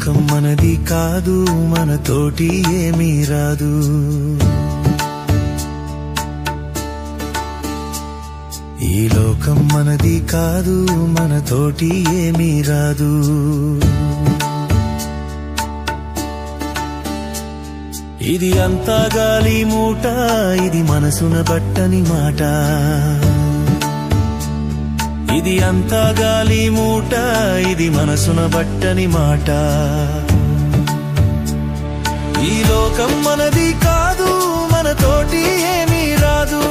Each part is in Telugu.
లోకం మనది కాదు, మనతోటి ఏమీ రాదు. ఈ లోకం మనది కాదు, మనతోటి ఏమీ రాదు. ఇది అంతా గాలి మూట, ఇది మనసున బట్టని మాట. ఇది అంతా గాలి మూట, ఇది మనసున బట్టని మాట. ఈ లోకం మనది కాదు, మనతోటి ఏమీ రాదు.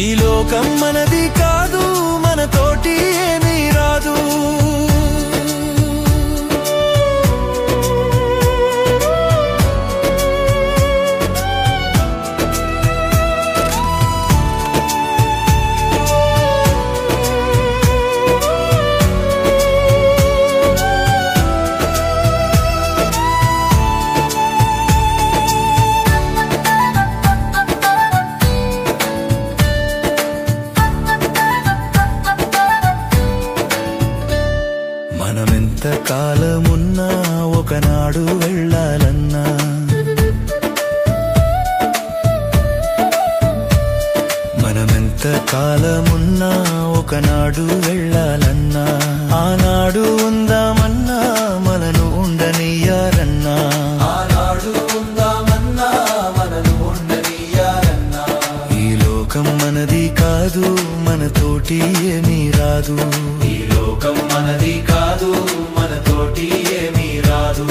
ఈ లోకం మనది కాదు, మనతోటి ఏమీ రాదు. మనమెంత కాలమున్నా ఒకనాడు వెళ్ళాలన్నా, మనమెంత కాలమున్నా ఒకనాడు వెళ్ళాలన్నా, ఆనాడు ఉందామన్నా మనను ఉండనియ్యారన్నా. ఆనాడు ఉందామన్నా మనను ఉండనియ్యారన్నా. ఈ లోకం మనది కాదు, మనతోటి ఏమీ రాదు. ఈ లోకం మనది కాదు, మనతోటి ఏమీ రాదు.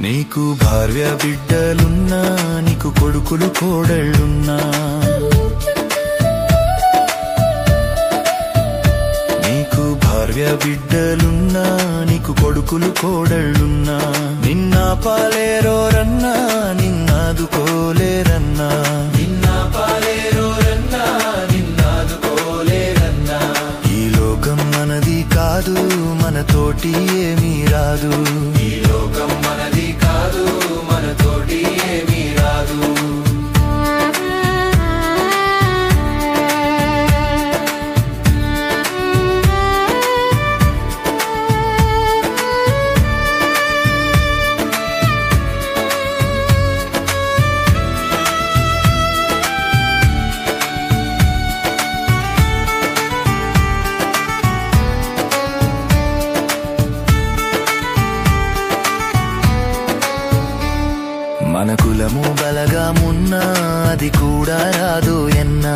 నీకు భార్య బిడ్డలున్నా, నీకు కొడుకులు కోడళ్ళున్నా, నీకు భార్య బిడ్డలున్నా, నీకు కొడుకులు కోడళ్ళున్నా, నిన్న పాలేరోరన్నా, నిన్నాదుకోలేరన్నా. నిన్న పాలేరోరన్నా, నిన్నాదుకోలేరన్నా. ఈ లోకం మనది కాదు, మనతోటి ఏమీ రాదు. ఈ లోకం మనది కాదు, మనతోటి ఏమీ రాదు. మన కులము బలగమున్నా, అది కూడా రాదు ఎన్నా.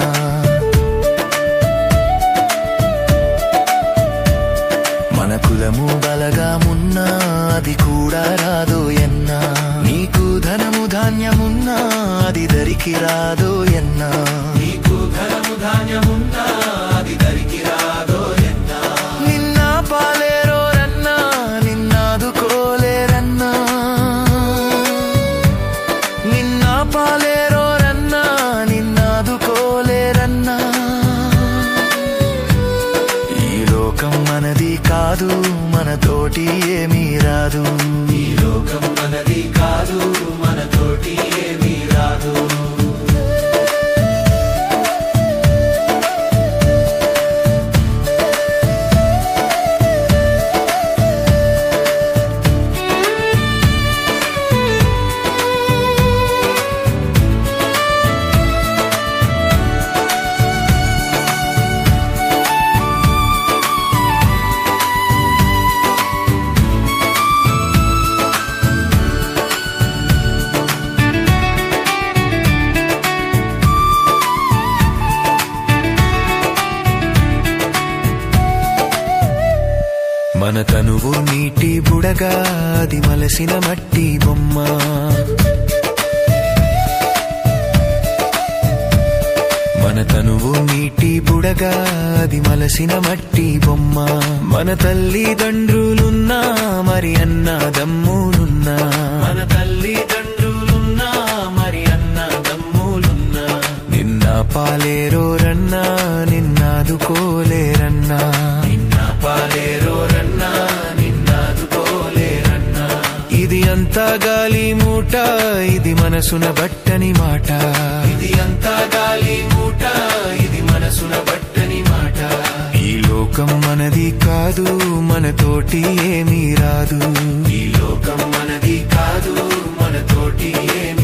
మన కులము బలగమున్నా, అది కూడా రాదు ఎన్నా. నీకు ధనము ధాన్యమున్నా, అది దరికి రాదు ఎన్నా. నీకు ధనము ధాన్యమున్నా, అది దరికి రాదు ఎన్నా. నిన్న పాలేరోరన్నా, నిన్నాదుకోలేరన్నా. నిన్న పాలేరోరన్నా, నిన్నాదుకోలేరన్నా. ఈ లోకం మనది కాదు, మనతోటి ఏమీ రాదు. ఈ లోకం మనది కాదు, మనతోటి ఏమీ రాదు. మన తనువు నీటి బుడగా, అది మలసిన మట్టి బొమ్మ. మన తనువు నీటి బుడగా, అది మలసిన మట్టి బొమ్మ. మన తల్లిదండ్రులున్నా, మరి అన్నదమ్ములున్నా. మన తల్లిదండ్రులున్నా, మరి అన్నదమ్ములున్నా. నిన్న పాలేరోరన్నా నిన్నాదుకోలేరన్నా పాలేరోరన్నా నిన్నాదుకోలేరన్నా ఇది అంతా గాలి మూట ఇది మనసున బట్టని మాట ఇది అంతా గాలి మూట ఇది మనసున బట్టని మాట ఈ లోకం మనది కాదు మనతోటి ఏమీ రాదు ఈ లోకం మనది కాదు మనతోటి ఏమీ